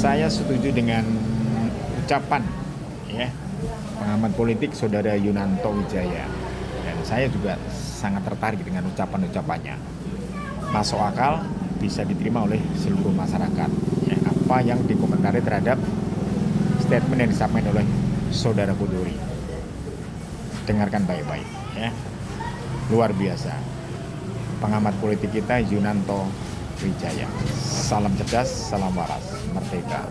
Saya setuju dengan ucapan ya pengamat politik Saudara Yunanto Wijaya, dan saya juga sangat tertarik dengan ucapan-ucapannya. Masuk akal, bisa diterima oleh seluruh masyarakat. Ya, apa yang dikomentari terhadap statement yang disampaikan oleh Saudara Kuduri. Dengarkan baik-baik ya. Luar biasa. Pengamat politik kita Yunanto Wijaya. Salam cerdas, salam waras. Merdeka,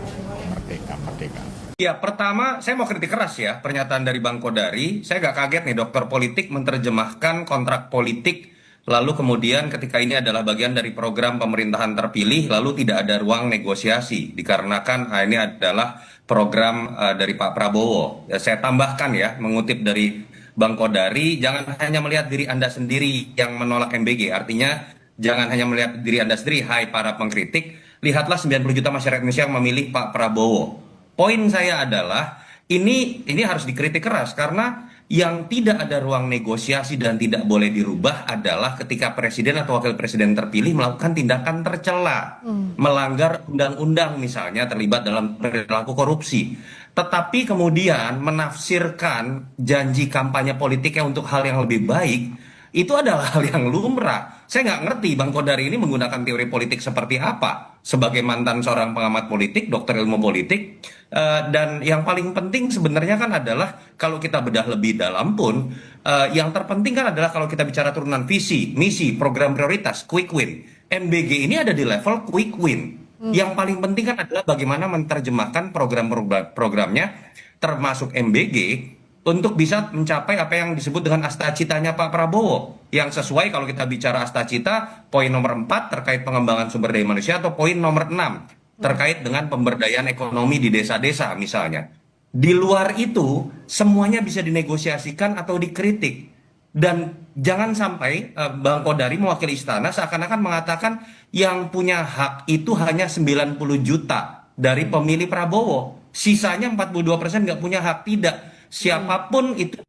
merdeka, merdeka. Ya, pertama saya mau kritik keras ya pernyataan dari Bang Kodari. Saya gak kaget nih dokter politik menerjemahkan kontrak politik, lalu kemudian ketika ini adalah bagian dari program pemerintahan terpilih, lalu tidak ada ruang negosiasi dikarenakan ini adalah program dari Pak Prabowo. Ya, saya tambahkan ya, mengutip dari Bang Kodari, jangan hanya melihat diri Anda sendiri yang menolak MBG. Artinya jangan hanya melihat diri Anda sendiri, hai para pengkritik, lihatlah 90 juta masyarakat Indonesia yang memilih Pak Prabowo. Poin saya adalah ini harus dikritik keras karena yang tidak ada ruang negosiasi dan tidak boleh dirubah adalah ketika presiden atau wakil presiden terpilih melakukan tindakan tercela, melanggar undang-undang misalnya terlibat dalam perilaku korupsi. Tetapi kemudian menafsirkan janji kampanye politiknya untuk hal yang lebih baik, itu adalah hal yang lumrah. Saya nggak ngerti Bang Kodari ini menggunakan teori politik seperti apa. Sebagai mantan seorang pengamat politik, dokter ilmu politik, dan yang paling penting sebenarnya kan adalah kalau kita bedah lebih dalam pun, yang terpenting kan adalah kalau kita bicara turunan visi, misi, program prioritas, quick win. MBG ini ada di level quick win. Yang paling penting kan adalah bagaimana menerjemahkan program-programnya, termasuk MBG, untuk bisa mencapai apa yang disebut dengan astacitanya Pak Prabowo. Yang sesuai kalau kita bicara astacita, poin nomor 4 terkait pengembangan sumber daya manusia, atau poin nomor 6 terkait dengan pemberdayaan ekonomi di desa-desa misalnya. Di luar itu, semuanya bisa dinegosiasikan atau dikritik. Dan jangan sampai Bang Kodari mewakili istana seakan-akan mengatakan yang punya hak itu hanya 90 juta dari pemilih Prabowo. Sisanya 42% nggak punya hak. Tidak. Siapapun itu